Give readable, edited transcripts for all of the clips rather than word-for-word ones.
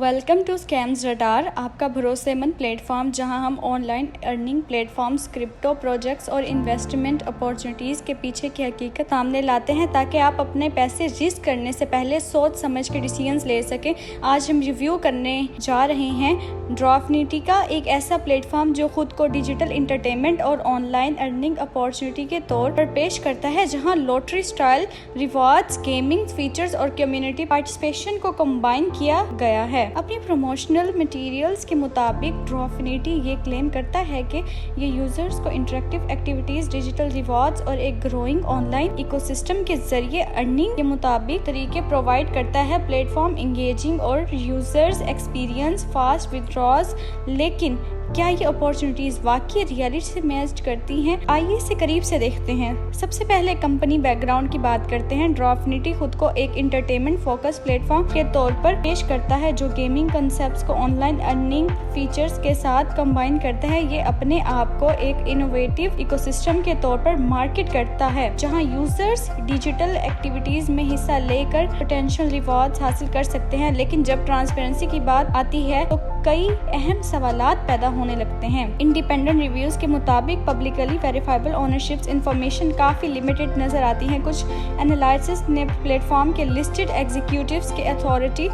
Welcome to scams radar, आपका भरोसेमंद platform जहां हम online earning platforms, crypto projects और इन्वेस्टमेंट अपॉर्चुनिटीज़ के पीछे की हकीकत सामने लाते हैं ताकि आप अपने पैसे रिस्क करने से पहले सोच समझ के डिसीजंस ले सकें। आज हम रिव्यू करने जा रहे हैं ड्रॉफनिटी का, एक ऐसा प्लेटफॉर्म जो खुद को डिजिटल इंटरटेनमेंट और ऑनलाइन अर्निंग अपॉर्चुनिटी के तौर पर पेश करता है, जहां lottery style rewards, gaming features और कम्युनिटी पार्टिसिपेशन को कंबाइन किया गया है। अपनी प्रमोशनल मटेरियल्स के मुताबिक ड्रॉफनिटी ये क्लेम करता है कि ये यूजर्स को इंटरेक्टिव एक्टिविटीज, डिजिटल रिवॉर्ड्स और एक ग्रोइंग ऑनलाइन इकोसिस्टम के जरिए अर्निंग के मुताबिक तरीके प्रोवाइड करता है। प्लेटफॉर्म इंगेजिंग और यूजर्स एक्सपीरियंस फास्ट विथड्रॉज, लेकिन क्या ये अपॉर्चुनिटीज वाकई रियलिटी से मैच करती हैं? आइए इसे करीब से देखते हैं। सबसे पहले कंपनी बैकग्राउंड की बात करते हैं। ड्रॉफनिटी खुद को एक इंटरटेनमेंट फोकस प्लेटफॉर्म के तौर पर पेश करता है जो गेमिंग कंसेप्ट्स को ऑनलाइन अर्निंग फीचर्स के साथ कंबाइन करता है। ये अपने आप को एक इनोवेटिव इकोसिस्टम के तौर पर मार्केट करता है जहां यूजर्स डिजिटल एक्टिविटीज में हिस्सा लेकर पोटेंशियल रिवॉर्ड्स हासिल कर सकते हैं। लेकिन जब ट्रांसपेरेंसी की बात आती है तो कई अहम सवालात पैदा होने लगते हैं। इंडिपेंडेंट रिव्यूज के मुताबिक पब्लिकली वेरीफाइबल ओनरशिप्स इंफॉर्मेशन काफी लिमिटेड नजर आती है। कुछ एनालिसिस ने प्लेटफॉर्म के लिस्टेड एग्जीक्यूटिव्स के अथॉरिटी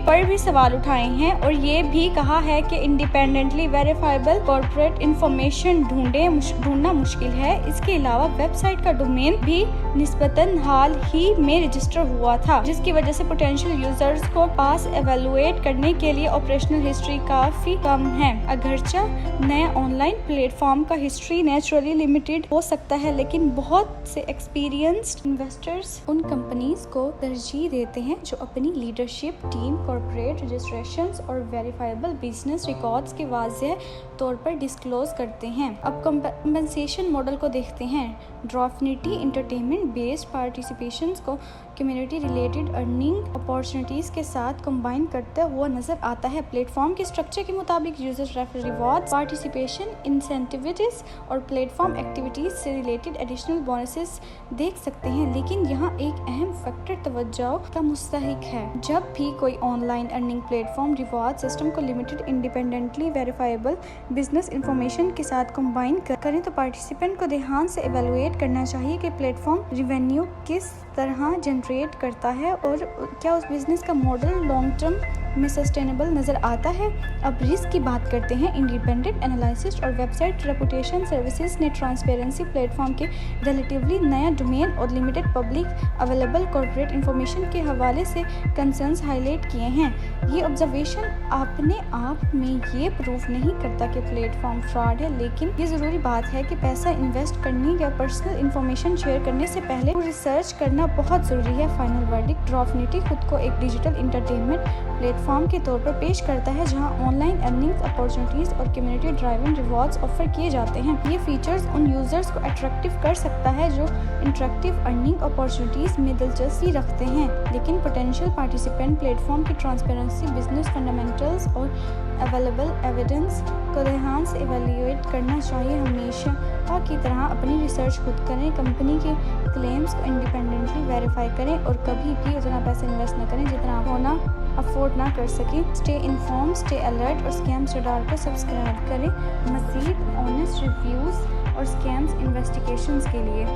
पर भी सवाल उठाए हैं और ये भी कहा है कि इंडिपेंडेंटली वेरीफाइबल कॉर्पोरेट इंफॉर्मेशन ढूंढना मुश्किल है। इसके अलावा वेबसाइट का डोमेन भी निस्बतन हाल ही में रजिस्टर हुआ था, जिसकी वजह से पोटेंशियल यूजर्स को पास एवेलुएट करने के लिए ऑपरेशनल हिस्ट्री काफी कम है। अगरचे नए ऑनलाइन प्लेटफॉर्म का हिस्ट्री नेचुरली लिमिटेड हो सकता है, लेकिन बहुत से एक्सपीरियंस्ड इन्वेस्टर्स उन कंपनीज को तरजीह देते हैं जो अपनी लीडरशिप टीम, कॉर्पोरेट रजिस्ट्रेशंस और वेरीफाइबल बिजनेस रिकॉर्ड्स के वाज़ेह तौर पर डिस्क्लोज करते हैं। अब कंपनसेशन मॉडल को देखते हैं। ड्रॉफनिटी इंटरटेनमेंट बेस्ड पार्टिसिपेशंस को कम्युनिटी रिलेटेड अर्निंग अपॉर्चुनिटीज के साथ कंबाइन करता हुआ नजर आता है। प्लेटफॉर्म के स्ट्रक्चर के मुताबिक users referral rewards, participation incentives और प्लेटफॉर्म एक्टिविटीज से रिलेटेड एडिशनल बोनसेस देख सकते हैं। लेकिन यहाँ एक अहम फैक्टर तवज्जो का मुस्तहिक है। जब भी कोई online earning platform reward system को limited independently verifiable business information के साथ कंबाइन करें तो पार्टिसिपेंट को ध्यान से एवेलुएट करना चाहिए कि प्लेटफॉर्म रिवेन्यू किस तरह जनरेट करता है और क्या उस बिजनेस का मॉडल लॉन्ग टर्म में सस्टेनेबल नजर आता है। अब रिस्क की बात करते हैं। इंडिपेंडेंट एनालिसिस और वेबसाइट रेपुटेशन सर्विसेज ने ट्रांसपेरेंसी प्लेटफॉर्म के रिलेटिवली नया डोमेन और limited public available corporate information के हवाले से कंसर्न्स हाईलाइट किए हैं। ये ऑब्जर्वेशन अपने आप में ये प्रूफ नहीं करता कि प्लेटफॉर्म फ्रॉड है, लेकिन ये ज़रूरी बात है कि पैसा इन्वेस्ट करने या पर्सनल इंफॉर्मेशन शेयर करने से पहले रिसर्च करना बहुत ज़रूरी है। फाइनल वर्डिक्ट, ड्रॉफनिटी खुद को एक डिजिटल इंटरटेनमेंट प्लेटफॉर्म के तौर पर पेश करता है जहां ऑनलाइन अर्निंग अपॉर्चुनिटीज और कम्युनिटी ड्राइवन रिवॉर्ड्स ऑफर किए जाते हैं। ये फीचर्स उन यूजर्स को अट्रैक्टिव कर सकता है जो इंटरेक्टिव अर्निंग अपॉर्चुनिटीज में दिलचस्पी रखते हैं, लेकिन पोटेंशियल पार्टिसिपेंट प्लेटफॉर्म की ट्रांसपेरेंसी, बिजनेस फंडामेंटल्स और अवेलेबल एविडेंस को ध्यान से इवैल्यूएट करना चाहिए। हमेशा की तरह अपनी रिसर्च खुद करें, कंपनी के क्लेम्स को इंडिपेंडेंटली वेरीफाई करें और कभी भी उतना पैसा इन्वेस्ट न करें जितना आप होना अफोर्ड ना कर सकें। स्टे इन्फॉर्म, स्टे अलर्ट और स्कैम्स रडार को सब्सक्राइब करें मज़ीद ऑनेस्ट रिव्यूज़ और स्कैम्स इन्वेस्टिगेशंस के लिए।